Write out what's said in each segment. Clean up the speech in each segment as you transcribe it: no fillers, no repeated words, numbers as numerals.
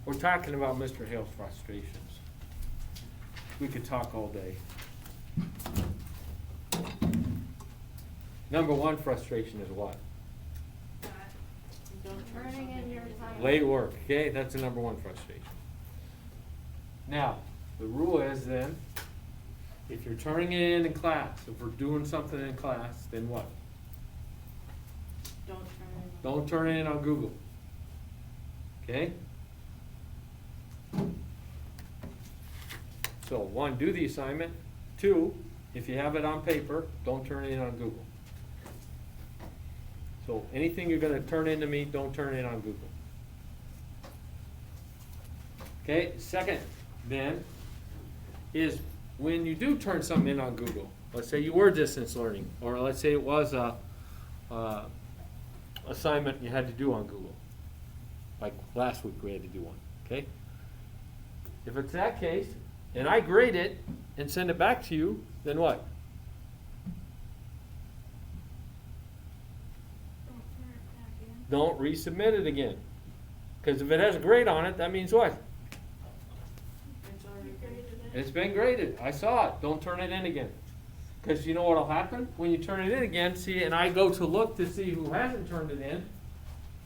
We're talking about Mr. Hale's frustrations. We could talk all day. Number one frustration is what? Turning in your assignment. Late work, okay? That's the number one frustration. Now, the rule is then, if you're turning it in class, if we're doing something in class, then what? Don't turn it. Don't turn it in on Google. Okay? So, one, do the assignment. Two, if you have it on paper, don't turn it in on Google. So anything you're gonna turn in to me, don't turn it on Google. Okay, second then is when you do turn something in on Google, let's say you were distance learning, or let's say it was a assignment you had to do on Google. Like last week we had to do one, okay? If it's that case, and I grade it and send it back to you, then what? Don't resubmit it again. Because if it has a grade on it, that means what? It's already graded in. It's been graded. I saw it. Don't turn it in again. Because you know what will happen? When you turn it in again, see, and I go to look to see who hasn't turned it in,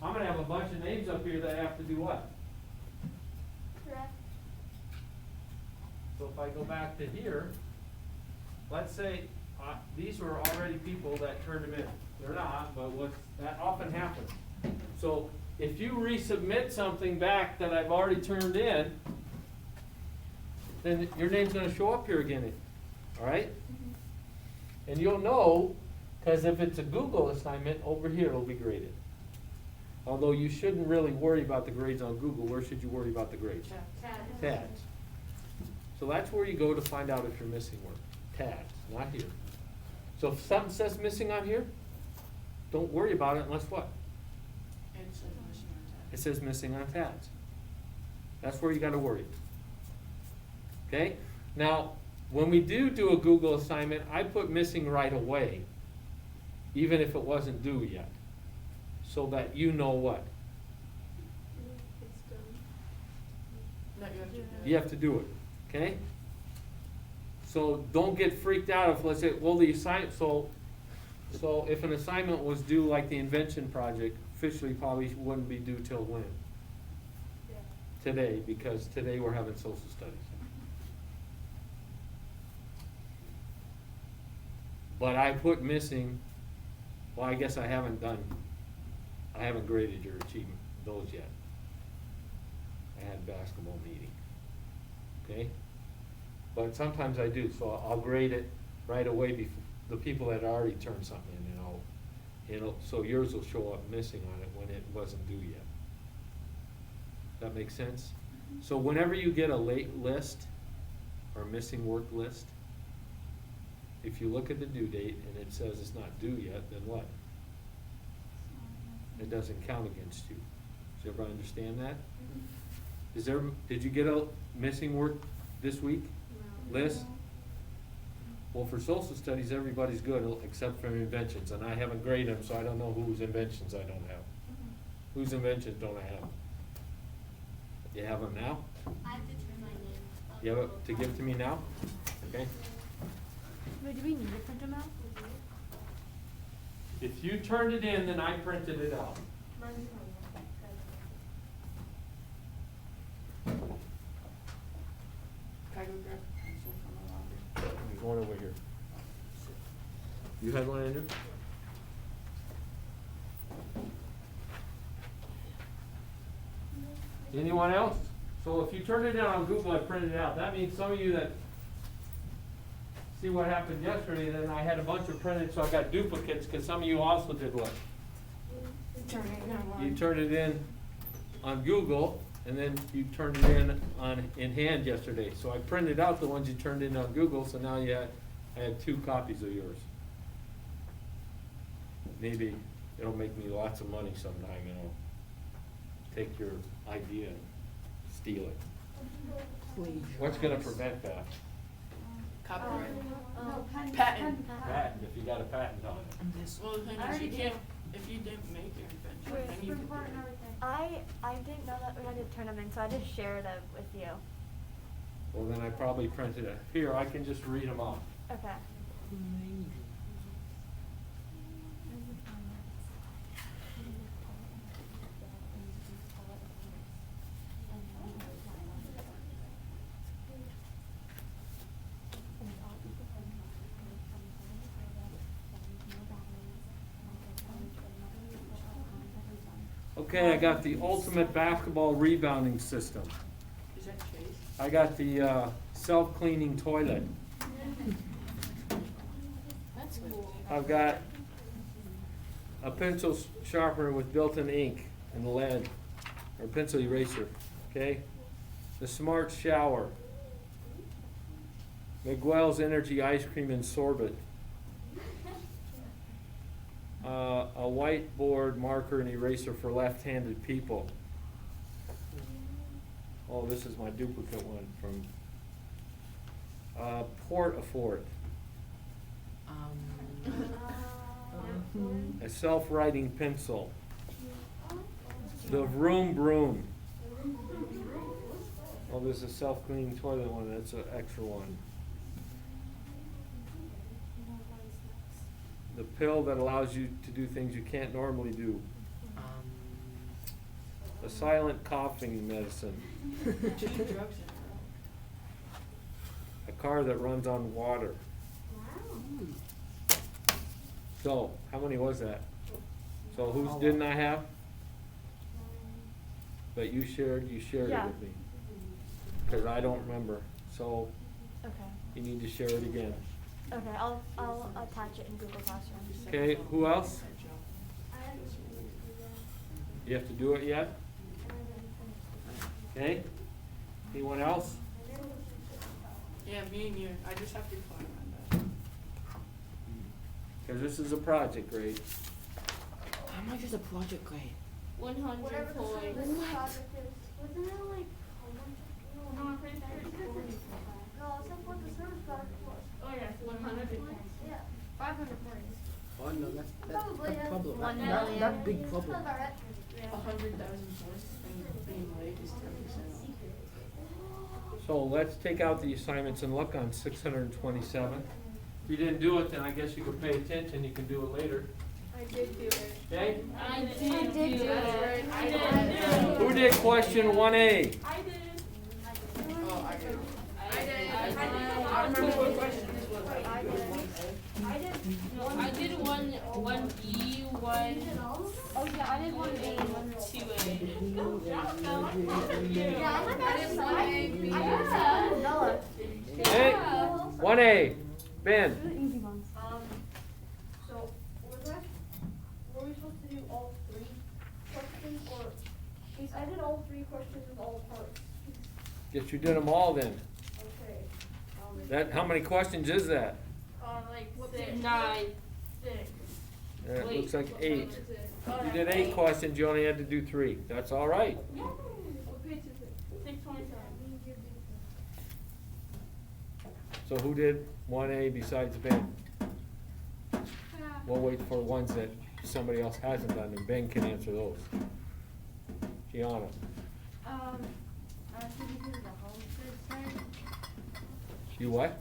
I'm going to have a bunch of names up here that have to do what? Correct. So if I go back to here, let's say these were already people that turned them in. They're not, but that often happens. So if you resubmit something back that I've already turned in, then your name's going to show up here again. All right? Mm-hmm. And you'll know, because if it's a Google assignment, over here it'll be graded. Although you shouldn't really worry about the grades on Google, where should you worry about the grades? Tabs. So that's where you go to find out if you're missing work. Tabs, not here. So if something says missing on here, don't worry about it unless what? It says missing on tab. It says missing on tabs. That's where you got to worry. Okay? Now, when we do a Google assignment, I put missing right away, even if it wasn't due yet, so that you know what? It's done. No, you have to do it. You have to do it. Okay? So don't get freaked out if, let's say, well, the assignment, so if an assignment was due like the invention project, officially probably wouldn't be due till when? Yeah. Today, because today we're having social studies. But I put missing, well, I guess I haven't graded your achievement, those yet. I had basketball meeting, okay? But sometimes I do, so I'll grade it right away before the people that already turned something in, and so yours will show up missing on it when it wasn't due yet. That makes sense? So whenever you get a late list or missing work list, if you look at the due date and it says it's not due yet, then what? It doesn't count against you. Does everybody understand that? Did you get a missing work this week list? Well, for social studies, everybody's good except for inventions, and I haven't graded them, so I don't know whose inventions I don't have. Whose inventions don't I have? You have them now? I have to turn my name. You have it to give to me now? Okay. Wait, do we need to print them out? If you turned it in, then I printed it out. Can I go grab a pencil from the locker? There's one over here. You had one, Andrew? Anyone else? So if you turn it in on Google, I printed it out. That means some of you that see what happened yesterday, then I had a bunch of printed, so I got duplicates, because some of you also did what? Turn it in on You one. turned it in on Google, and then you turned it in hand yesterday. So I printed out the ones you turned in on Google, so now I had 2 copies of yours. Maybe it'll make me lots of money sometime, take your idea and steal it. Please. What's gonna prevent that? Copyright. Patent. Patent. Patent, if you got a patent on it. Well, the thing I is, already you can't, did. if you didn't make your invention, then you Spring could part and do it. everything. I didn't know that we had a tournament, so I just shared it with you. Well, then I probably printed it. Here, I can just read them off. Okay. Okay, I got the ultimate basketball rebounding system. Is that Chase? I got the self-cleaning toilet. That's cool. I've got a pencil sharpener with built-in ink and lead, or pencil eraser, okay? The smart shower. Miguel's Energy Ice Cream and Sorbet. A whiteboard marker and eraser for left-handed people. Oh, this is my duplicate one from Port-a-Fort. A self-writing pencil. The Vroom Broom. Oh, there's a self-cleaning toilet one. That's an extra one. The pill that allows you to do things you can't normally do. A silent coughing medicine. A car that runs on water. So, how many was that? So whose didn't I have? But you shared it Yeah. with me. Cause I don't remember, so Okay. you need to share it again. Okay, I'll attach it in Google Classroom. Okay, who else? You have to do it yet? Okay, anyone else? Yeah, me and you. I just have to climb on that. Cause this is a project grade. How much is a project grade? 100 Whatever the points. service project is, wasn't it like, no, I'm pretty sure it's 40. No, it's like what the service project was. Oh yeah, 100 points. Yeah, 500 points. Oh no, that's Probably, yeah. problem. 1 That million. big That's problem. about right. 100,000 points and being late is 10%. So let's take out the assignments and look on 627. If you didn't do it, then I guess you could pay attention, you can do it later. I did do it. Okay? I did did do do it. it. I did. Who did question 1A? I did. Oh, I did. I did. I remember what question this was. I did. I did. I did one B, one. Oh yeah, I did 1A and 1 2A. Yeah, I did 1A. I did Noah. Hey, 1A, Ben. The easy ones. So, were we supposed to do all 3 questions, or, because I did all 3 questions with all parts. Guess you did them all then. Okay. That, how many questions is that? Like, what 9. 6. It Wait, looks like What 8. page is it? You did 8 questions, you only had to do 3. That's all right. What page is it? 627. So who did 1A besides Ben? We'll wait for ones that somebody else hasn't done, and Ben can answer those. Gianna, I think this is the homestead strike. you what?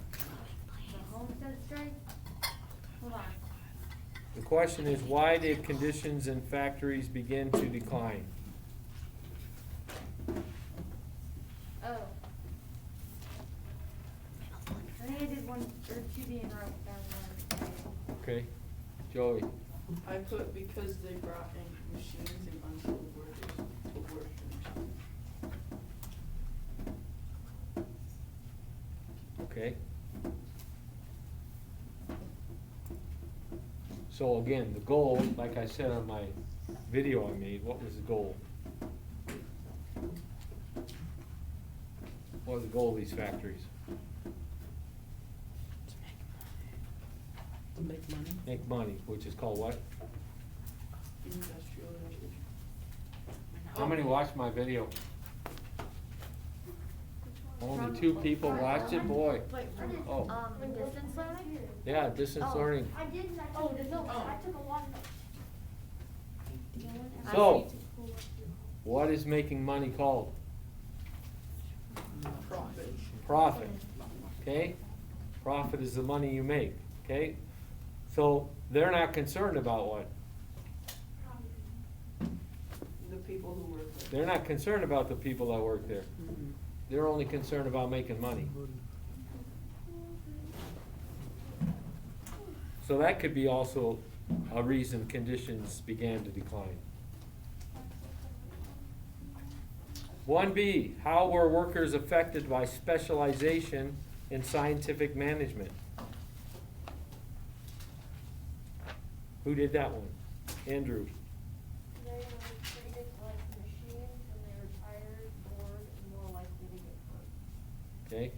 The homestead strike? Hold on. The question is, why did conditions in factories begin to decline? Oh. I think I did 1 or 2D and wrote down 1. Okay, Joey, I put because they brought in machines and unskilled workers to work the machines. okay? So again, the goal, like I said on my video I made, what was the goal? What was the goal of these factories? To make money. Make money, which is called what? Industrial revolution. How many watched my video? Only 2 people watched it, boy. Wait, Oh. distance learning? Yeah, distance Oh. learning. I did, and I took, I took a lot of notes. So, What is making money called? Profit. Profit, okay? Profit is the money you make, okay? So they're not concerned about what? The people who work there. They're not concerned about the people that work there. Mm-mm. They're only concerned about making money. So that could be also a reason conditions began to decline. 1B, how were workers affected by specialization in scientific management? Who did that one? Andrew. They were treated like machines and they were tired, bored, and more likely to get hurt. Okay.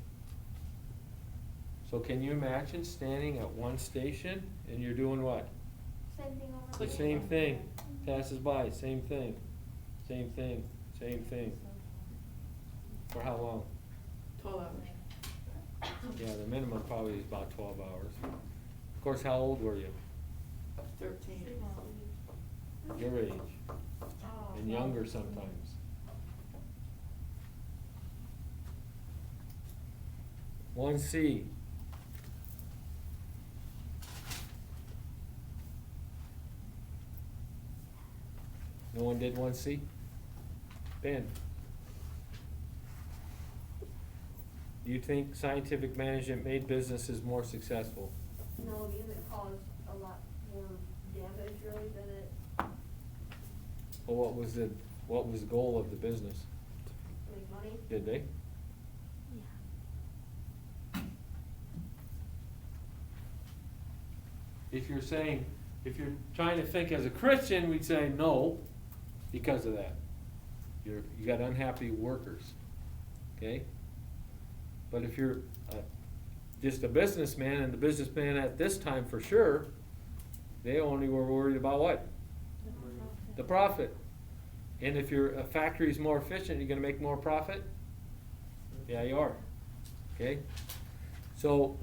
So can you imagine standing at one station and you're doing what? Same thing over The again. same thing, passes by, same thing, same thing, same thing. For how long? 12 hours. Yeah, the minimum probably is about 12 hours. Of course, how old were you? 13. Your age, and younger sometimes. 1C. No one did 1C? Ben? Do you think scientific management made businesses more successful? No, because it caused a lot more damage really than it Well, what was the goal of the business? made money. Did they? Yeah. If you're trying to think as a Christian, we'd say no, because of that. You got unhappy workers, okay? But if you're just a businessman, and the businessman at this time for sure, they only were worried about what? The profit. And if a factory is more efficient, you're gonna make more profit? Yeah, you are, okay? So,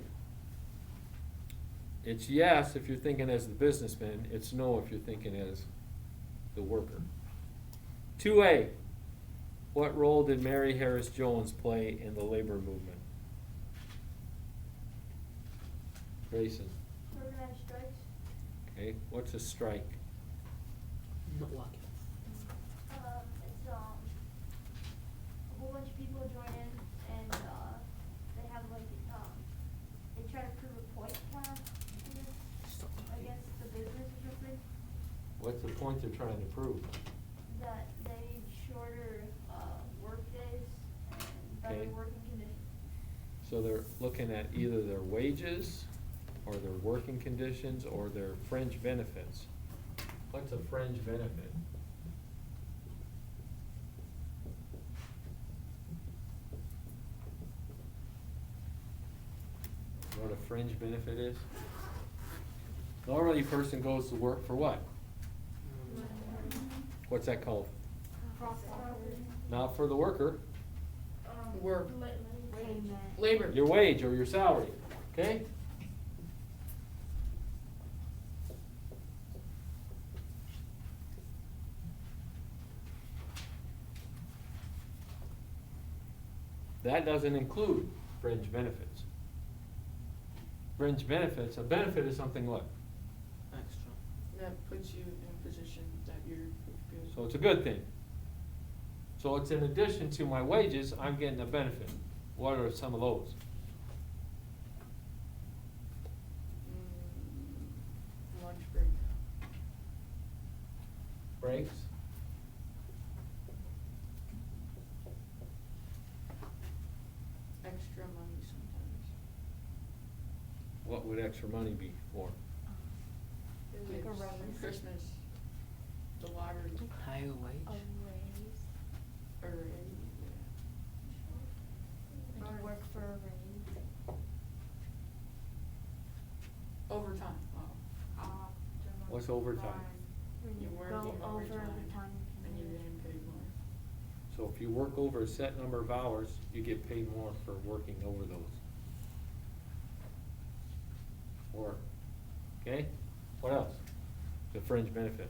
it's yes if you're thinking as the businessman, it's no if you're thinking as the worker. 2A, what role did Mary Harris Jones play in the labor movement? Grayson, Organized strikes. okay, what's a strike? Not walking. It's a whole bunch of people join in and they have like they try to prove a point kind of against the business or something, What's the point they're trying to prove? that they need shorter work days and better Okay. working conditions. So they're looking at either their wages, or their working conditions, or their fringe benefits. What's a fringe benefit? You know what a fringe benefit is? Normally, a person goes to work for what? What's that called? Not for the worker, Work. Payment. Labor. your wage or your salary, okay? That doesn't include fringe benefits. Fringe benefits, a benefit is something what? Extra. That puts you in a position that you're good. So it's a good thing. So it's in addition to my wages, I'm getting a benefit. What are some of those? Lunch break. Breaks? Extra money sometimes. What would extra money be for? Like a Gifts, raise. Christmas. The lottery. Higher A wage. raise. Or Like you work for a raise. overtime. Oh. What's overtime? When you You work go in over overtime, the time you And can you're do. getting paid more. So if you work over a set number of hours, you get paid more for working over those. Or, okay? What else? The fringe benefit.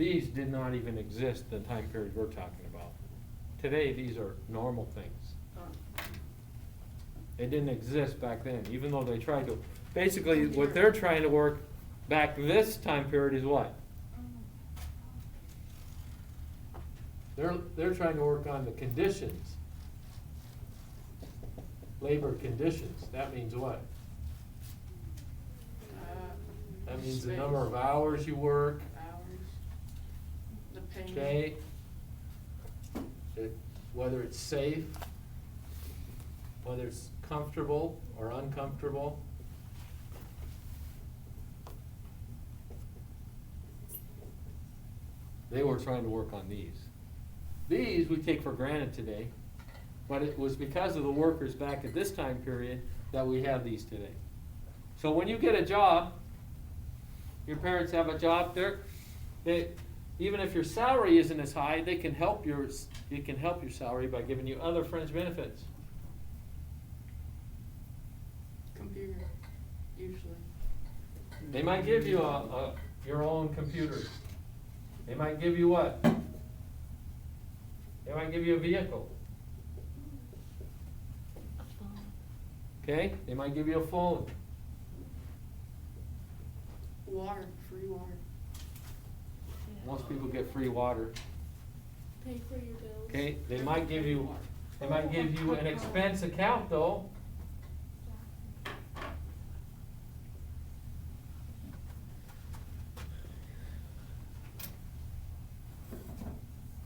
these did not even exist the time period we're talking about. Today, these are normal things. They didn't exist back then, even though they tried to. Basically, what they're trying to work back this time period is what? They're trying to work on the conditions. Labor conditions. That means what? That means the number of hours you work, Hours, the payment. okay? Whether it's safe, whether it's comfortable or uncomfortable. They were trying to work on these. These we take for granted today, but it was because of the workers back at this time period that we have these today. So when you get a job, your parents have a job there, even if your salary isn't as high, they can help your salary by giving you other fringe benefits. Computer, usually. They might give you your own computer. They might give you what? They might give you a vehicle. A phone. Okay? They might give you a phone. Water, free water. Most people get free water. Pay for your bills. Okay? They might give you an expense account though.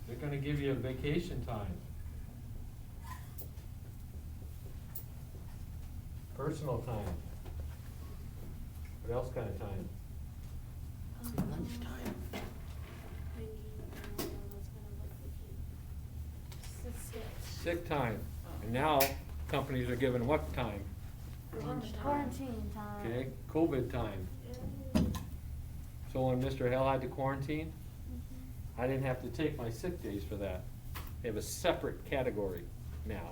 They're gonna give you a vacation time. Personal time. What else kind of time? Lunchtime. Sick time. And now companies are giving what time? Quarantine time. Okay, COVID time. So when Mr. Hale had to quarantine, I didn't have to take my sick days for that. They have a separate category now.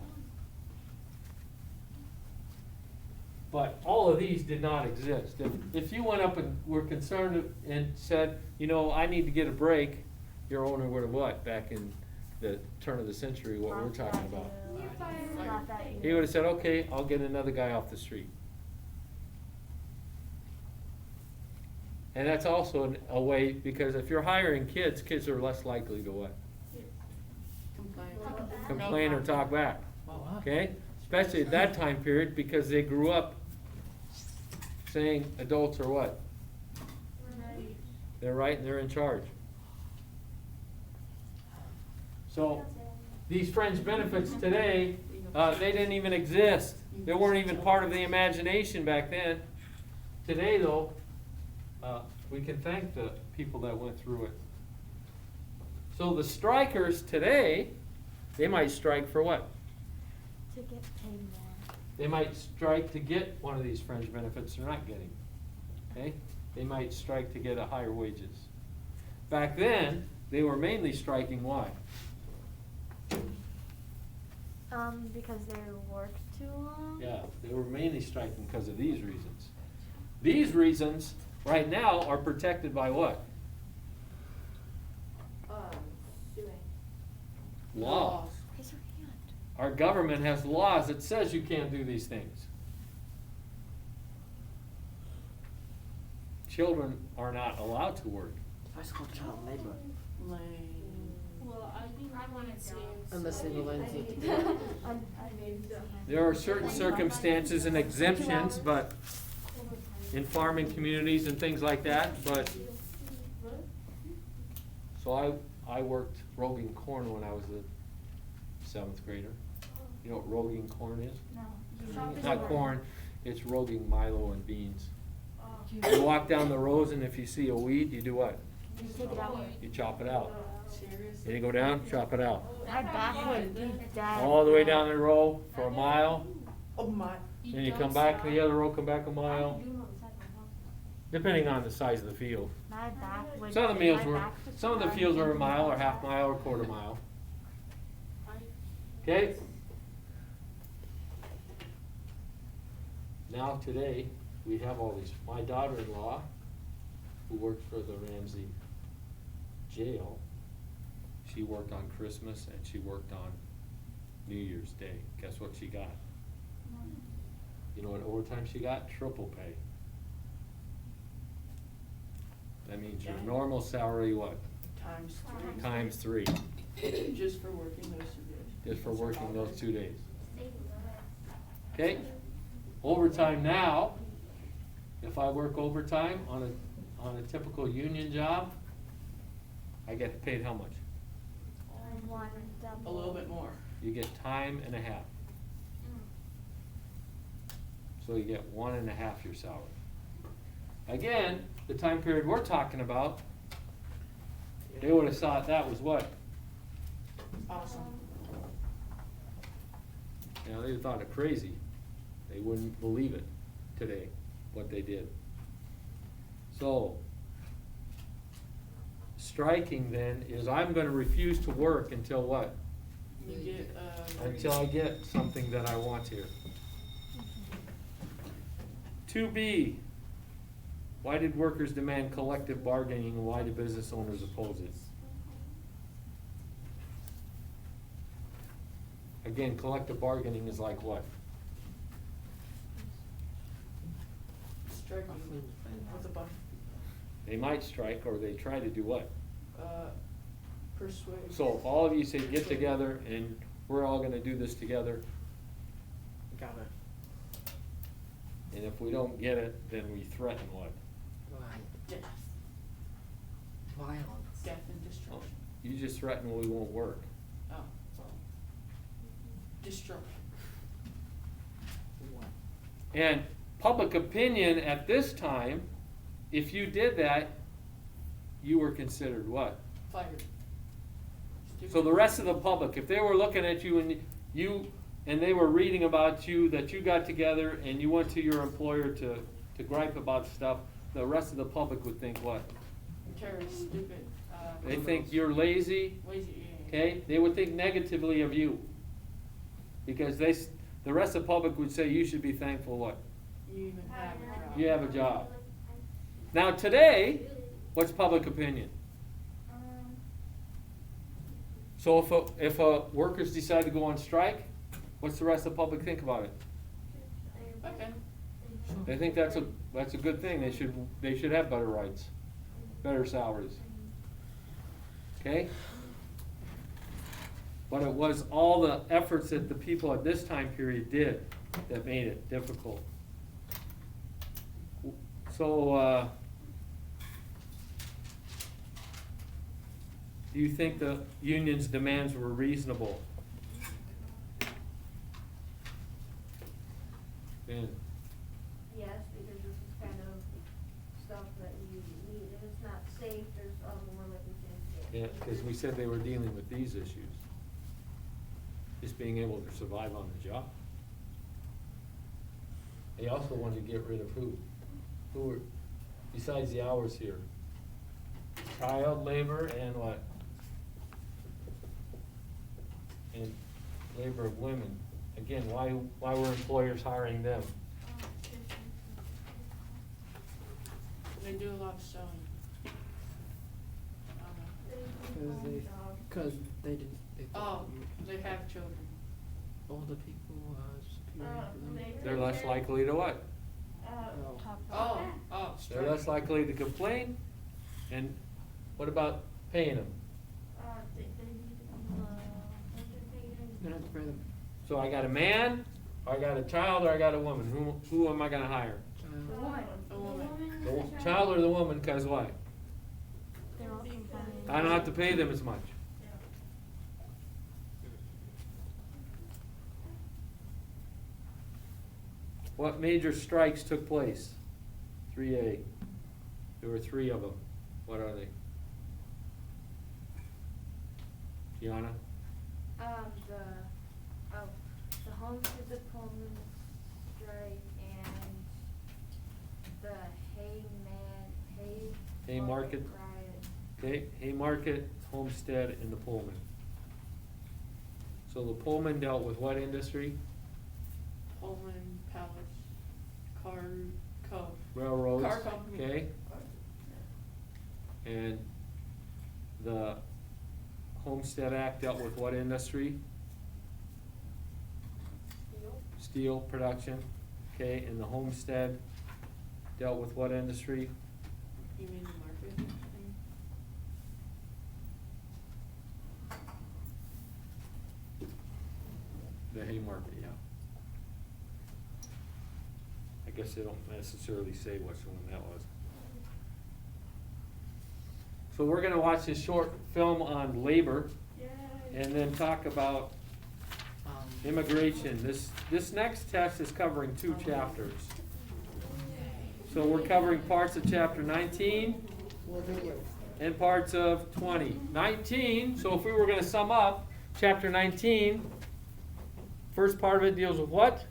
But all of these did not exist. If you went up and were concerned and said, you know, I need to get a break, your owner would have what, back in the turn of the century, what we're talking about? Not that He would have said, okay, I'll get another guy off the street. And that's also a way, because if you're hiring kids, kids are less likely to what? Complain or talk back, okay? Especially at that time period, because they grew up saying adults are what? They're right and they're in charge. So these fringe benefits today, they didn't even exist. They weren't even part of the imagination back then. Today though, we can thank the people that went through it. So the strikers today, they might strike for what? To get paid more. They might strike to get one of these fringe benefits they're not getting. Okay? They might strike to get a higher wages. Back then, they were mainly striking why? Because they worked too long. Yeah, they were mainly striking because of these reasons. These reasons, right now, are protected by what? Law. Raise your hand. Our government has laws that says you can't do these things. Children are not allowed to work. That's called child labor. Well, I think I want to Unless they will anything to do. There are certain circumstances and exemptions, but in farming communities and things like that, but so I worked rogging corn when I was a 7th grader. You know what rogging corn is? No. It's not corn, it's rogging milo and beans. You walk down the rows and if you see a weed, you do what? You take it out. You chop it out. Serious? And you go down, chop it out. My back would be dead. All the way down the row for a mile, Oh my. then you come back to the other row, come back a mile, depending on the size of the field. My back would. Some of the my back fields were a mile or half mile or quarter mile. Okay? Now today, we have all these. My daughter-in-law, who works for the Ramsey jail, she worked on Christmas and she worked on New Year's Day. Guess what she got? You know what overtime she got? Triple pay. That means your Okay. normal salary, what? Times 3. Times 3, Just for working those 2 days. just for working those 2 days. Savings. Okay? Overtime now, if I work overtime on a typical union job, I get paid how much? One A double. little bit more. You get time and a half. So you get 1.5 your salary. Again, the time period we're talking about, they would have thought that was what? Awesome. You know, they thought it crazy. They wouldn't believe it today, what they did. So, striking then is I'm gonna refuse to work until what? You get, Until I get something that I want here. 2B, why did workers demand collective bargaining and why do business owners oppose it? Again, collective bargaining is like what? striking with a bunch, They might strike or they try to do what? persuade. So if all of you say get together and we're all gonna do this together, Got it. and if we don't get it, then we threaten what? Death. Violence. Death and destruction. You just threaten we won't work. Oh, well. Destruction. What? And public opinion at this time, if you did that, you were considered what? Fired. So the rest of the public, if they were looking at you and they were reading about you, that you got together and you went to your employer to gripe about stuff, the rest of the public would think what? Terrorist, stupid, They think you're lazy, lazy, okay? They would think negatively of you. Because the rest of the public would say you should be thankful what? You even have a job. You have a job. Now today, what's public opinion? So if workers decide to go on strike, what's the rest of the public think about it? Okay. They think that's a good thing. They should have better rights, better salaries. Okay? But it was all the efforts that the people at this time period did that made it difficult. So, do you think the union's demands were reasonable? Ben? Yes, because this is kind of stuff that you need, and it's not safe, there's other more like we can. Yeah, because we said they were dealing with these issues. Just being able to survive on the job. They also wanted to get rid of who? Who were, besides the hours here? Child labor and what? And labor of women. Again, why were employers hiring them? They do a lot of sewing. Because they didn't. They Oh, thought they have children. older people superior to them. They're less likely to what? Oh. Oh, They're less likely to complain. And what about paying them? They're not afraid of So I got a man, or I got a child, or I got a woman. Who am I gonna hire? child. A woman. The child or the woman, cause why? They're all combined. I don't have to pay them as much. What major strikes took place? 3A. There were 3 of them. What are they? Gianna? The homestead Pullman strike and the Haymarket. riot. Okay, Haymarket, Homestead, and the Pullman. So the Pullman dealt with what industry? Pullman, pallets, Railroads. Car company. Okay, and The Homestead Act dealt with what industry? Steel production, okay, and the Homestead dealt with what industry? You mean the market thing? The Haymarket, yeah. I guess they don't necessarily say which one that was. So we're gonna watch this short film on labor and then talk about immigration. This next test is covering 2 chapters. So we're covering parts of chapter 19 and parts of 20. 19, so if we were gonna sum up, chapter 19, first part of it deals with what?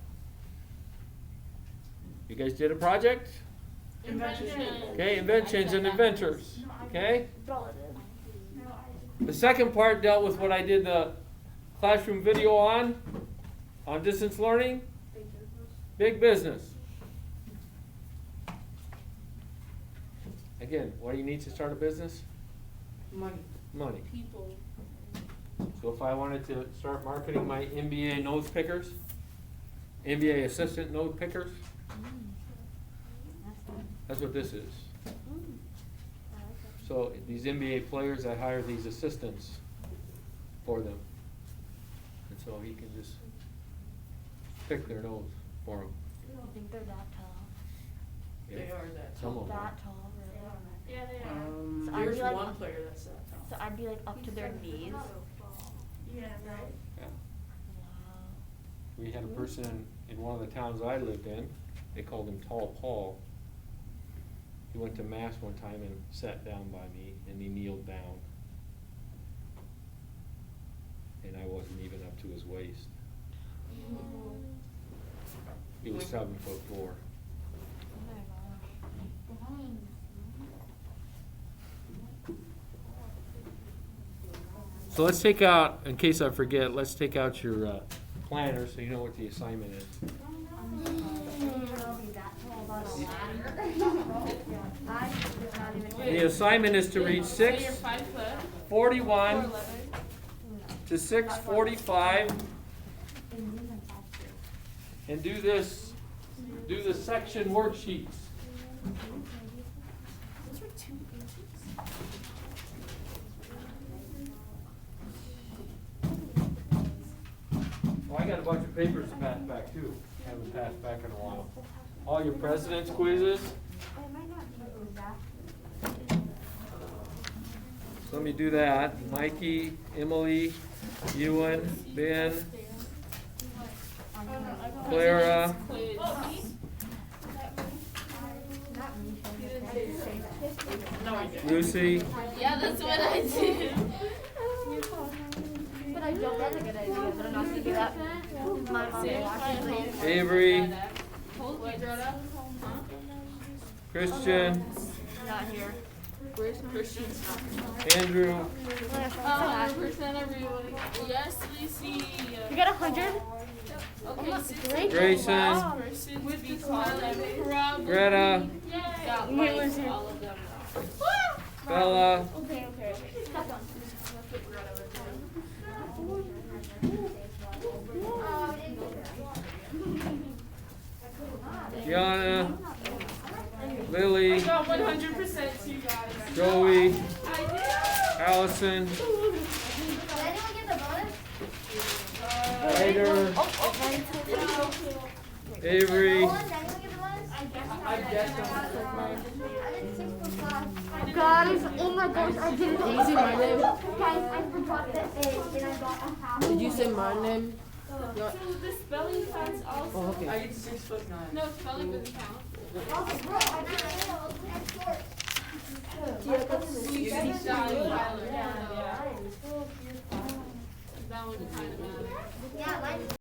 You guys did a project? Invention. Okay, inventions and inventors, okay? The second part dealt with what I did the classroom video on distance learning, big business. Again, what do you need to start a business? Money. Money. People. So if I wanted to start marketing my MBA nose pickers, MBA assistant nose pickers, that's what this is. So these NBA players, I hire these assistants for them. And so he can just pick their nose for them. I think they're that tall. They are that Some tall. of them. That tall, really? Yeah, they are. So I'd There's be like- one player that's that tall. So I'd be like up to their knees. Yeah, right. Yeah. Wow. We had a person in one of the towns I lived in, they called him Tall Paul. He went to mass one time and sat down by me and he kneeled down. And I wasn't even up to his waist. He was 7'4". Oh my gosh. So let's take out, in case I forget, let's take out your planner so you know what the assignment is. The assignment is to read So you're 6:41 5 foot. 4'11". to 6:45 and do the section worksheets. Those were 2 inches. Well, I got a bunch of papers to pass back too. Haven't passed back in a while. All your president's quizzes. So let me do that. Mikey, Emily, Ewan, Ben, Clara, Lucy, Yeah, that's what I did. But I don't, that's a good idea, but I'm not gonna do that. My mom will watch it later. Avery, What, Greta? Huh? Christian, Not here. Christian's Andrew, 100% everybody. Yes, Lucy. You got 100? Okay, 60 Great. Grayson, person to be called. I probably Greta, got Yeah, like Lucy. all of them. Bella, Okay, okay. Gianna, Lily, I got 100% too, guys. Joey, I did. Allison, Did anyone get the bonus? Ryder, Avery. Did anyone get the bonus? I guess. I did 6+5. Guys, oh my gosh, I didn't. Did you say my name? Guys, I forgot the A and I got a half. Did you say my name? So the spelling counts also. Oh, okay. I get 6'9". No, spelling doesn't count. Oh, bro, I didn't know. I'm short. Lucy, Tyler. Yeah. That one kind of matters. Yeah, mine.